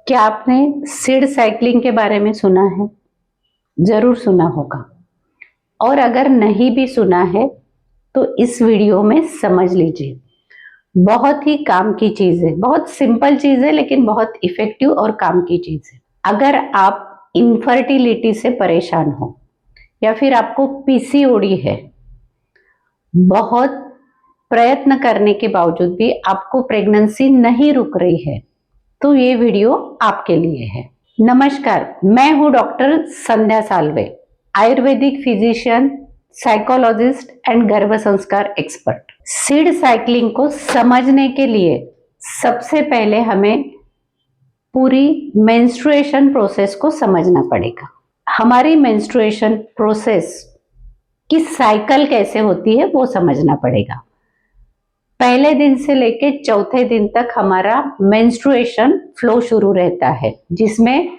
क्या आपने seed cycling के बारे में सुना है? ज़रूर सुना होगा। और अगर नहीं भी सुना है तो इस वीडियो में समझ लीजिए। बहुत ही काम की चीज़ है, बहुत सिंपल चीज़ है लेकिन बहुत इफ़ेक्टिव और काम की चीज़ है। अगर आप इनफर्टिलिटी से परेशान हो या फिर आपको पीसीओडी है, बहुत प्रयत्न करने के बावजूद भी आपको प्रेगनेंसी नहीं रुक रही है, तो ये वीडियो आपके लिए है। नमस्कार, मैं हूं doctor Sandhya Salve, Ayurvedic physician, psychologist and गर्भ संस्कार एक्सपर्ट। सीड साइक्लिंग को समझने के लिए सबसे पहले हमें पूरी मेंस्ट्रुएशन प्रोसेस को समझना पड़ेगा। हमारी मेंस्ट्रुएशन प्रोसेस की साइकिल कैसे होती है वो समझना पड़ेगा। पहले दिन से लेके चौथे दिन तक हमारा मेंस्ट्रुएशन फ्लो शुरू रहता है, जिसमें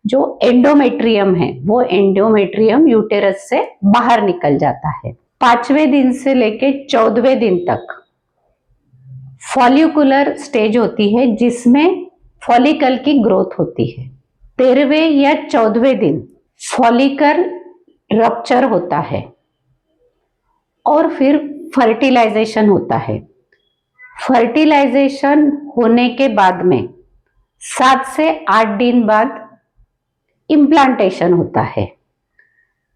जो एंडोमेट्रियम है वो एंडोमेट्रियम यूटेरस से बाहर निकल जाता है। 5वें दिन से लेके 14वें दिन तक फॉलिकुलर स्टेज होती है, जिसमें फॉलिकल की ग्रोथ होती है। 13वें या 14वें दिन फॉलिकल रप्चर होता है और फिर फर्टिलाइजेशन होता है। फर्टिलाइजेशन होने के बाद में 7 से 8 दिन बाद इम्प्लांटेशन होता है।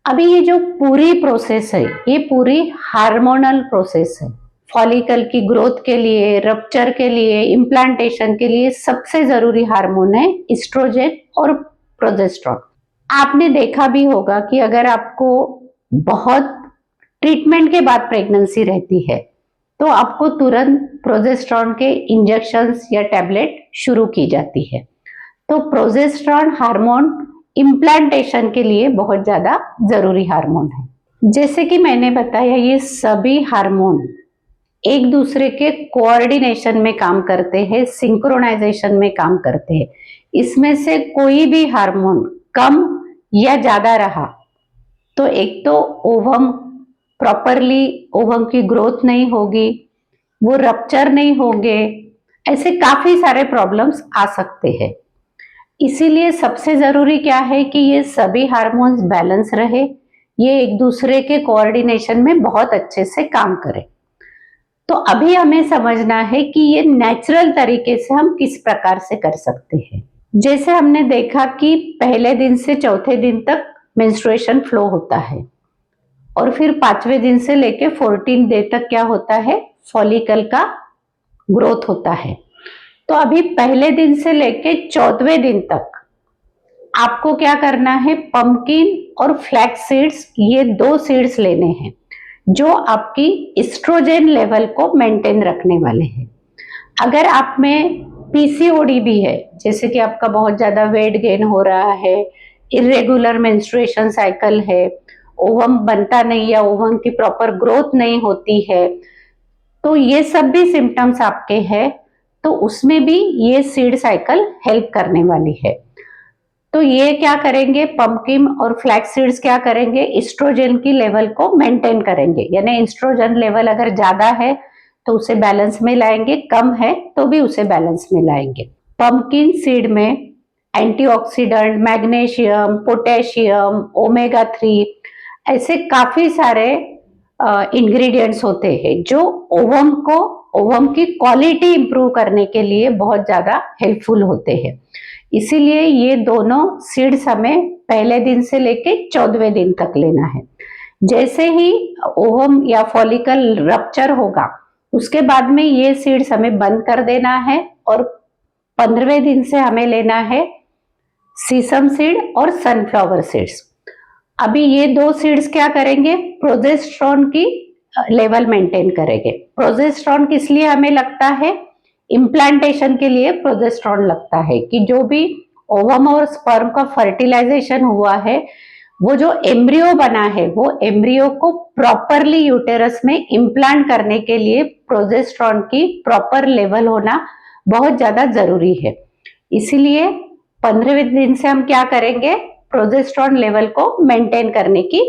अभी ये जो पूरी प्रोसेस है ये पूरी हार्मोनल प्रोसेस है। फॉलिकल की ग्रोथ के लिए, रप्चर के लिए, इम्प्लांटेशन के लिए सबसे जरूरी हार्मोन है एस्ट्रोजन और प्रोजेस्टेरोन। आपने देखा भी होगा कि अगर आपको बहुत ट्रीटमेंट के बाद प्रेगनेंसी रहती है तो आपको तुरंत प्रोजेस्टेरोन के इंजेक्शंस या टैबलेट शुरू की जाती है। तो प्रोजेस्टेरोन हार्मोन इम्प्लांटेशन के लिए बहुत ज्यादा जरूरी हार्मोन है। जैसे कि मैंने बताया, ये सभी हार्मोन एक दूसरे के कोऑर्डिनेशन में काम करते हैं, सिंक्रोनाइजेशन में काम करते हैं। इसमें से कोई भी हार्मोन कम या ज्यादा रहा तो एक तो ओवम प्रॉपरली ओवम की ग्रोथ नहीं होगी, वो रप्चर नहीं होंगे, ऐसे काफी सारे प्रॉब्लम्स आ सकते हैं। इसीलिए सबसे जरूरी क्या है कि ये सभी हार्मोन्स बैलेंस रहे, ये एक दूसरे के कोऑर्डिनेशन में बहुत अच्छे से काम करें। तो अभी हमें समझना है कि ये नेचुरल तरीके से हम किस प्रकार से कर सकते हैं। जैसे हमने देखा कि पहले दिन से चौथे दिन तक मेंस्ट्रुएशन फ्लो होता है और फिर 5वें दिन से लेके 14 डे तक क्या होता है, फॉलिकल का ग्रोथ होता है। तो अभी पहले दिन से लेके 14वें दिन तक आपको क्या करना है, पंपकिन और फ्लैक्स सीड्स, ये 2 सीड्स लेने हैं जो आपकी एस्ट्रोजन लेवल को मेंटेन रखने वाले हैं। अगर आप में पीसीओडी भी है, जैसे कि आपका बहुत ज्यादा वेट गेन हो रहा है, इरेगुलर मेंस्ट्रुएशन साइकिल है, ओवम बनता नहीं या ओवम की प्रॉपर ग्रोथ नहीं होती है, तो ये सब भी सिम्टम्स आपके हैं, तो उसमें भी ये सीड साइकिल हेल्प करने वाली है। तो ये क्या करेंगे, पंपकिन और फ्लैक्स सीड्स क्या करेंगे, एस्ट्रोजन की लेवल को मेंटेन करेंगे। यानी एस्ट्रोजन लेवल अगर ज्यादा है तो उसे बैलेंस में लाएंगे, कम है तो भी उसे बैलेंस में लाएंगे। पंपकिन सीड में एंटीऑक्सीडेंट, मैग्नीशियम, पोटेशियम, ओमेगा 3 ऐसे काफी सारे इंग्रेडिएंट्स होते हैं जो ओवम की क्वालिटी इंप्रूव करने के लिए बहुत ज्यादा हेल्पफुल होते हैं। इसीलिए ये दोनों सीड्स हमें पहले दिन से लेके 14वें दिन तक लेना है। जैसे ही ओवम या फॉलिकल रप्चर होगा उसके बाद में ये सीड्स हमें बंद कर देना है और 15वें दिन से हमें लेना है सीसम सीड और सनफ्लावर सीड्स। अभी ये 2 सीड्स क्या करेंगे, प्रोजेस्टेरोन की लेवल मेंटेन करेंगे। प्रोजेस्टेरोन किस लिए हमें लगता है, इम्प्लांटेशन के लिए प्रोजेस्टेरोन लगता है कि जो भी ओवम और स्पर्म का फर्टिलाइजेशन हुआ है, वो जो एम्ब्रियो बना है वो एम्ब्रियो को प्रॉपरली यूटेरस में इम्प्लांट करने के लिए प्रोजेस्टेरोन की प्रॉपर लेवल होना बहुत ज्यादा जरूरी है। इसीलिए 15वें दिन से हम क्या करेंगे, प्रोजेस्टेरोन लेवल को मेंटेन करने की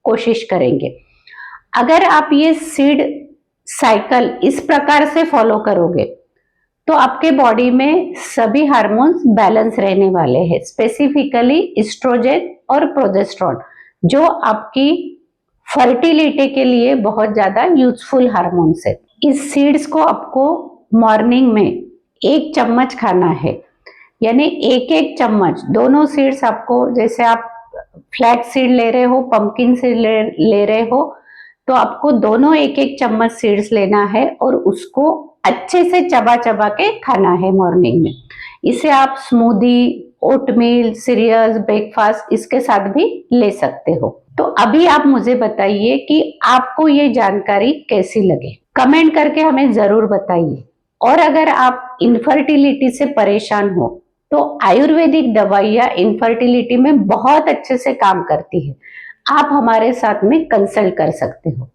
कोशिश करेंगे। अगर आप ये सीड साइकिल इस प्रकार से फॉलो करोगे तो आपके बॉडी में सभी हार्मोन्स बैलेंस रहने वाले हैं, स्पेसिफिकली एस्ट्रोजन और प्रोजेस्टेरोन, जो आपकी फर्टिलिटी के लिए बहुत ज्यादा यूजफुल हार्मोन्स है। इस सीड्स को आपको मॉर्निंग में 1 चम्मच खाना है, यानी एक एक चम्मच दोनों सीड्स आपको, जैसे आप फ्लैक्स सीड ले रहे हो, पंपकिन सीड ले रहे हो, तो आपको दोनों एक एक चम्मच सीड्स लेना है और उसको अच्छे से चबा चबा के खाना है मॉर्निंग में। इसे आप स्मूदी, ओटमील, सीरियल्स, ब्रेकफास्ट इसके साथ भी ले सकते हो। तो अभी आप मुझे बताइए कि आपको ये जानकारी कैसी लगे, कमेंट करके हमें जरूर बताइए। और अगर आप इनफर्टिलिटी से परेशान हो तो आयुर्वेदिक दवाइयाँ इनफर्टिलिटी में बहुत अच्छे से काम करती है, आप हमारे साथ में कंसल्ट कर सकते हो।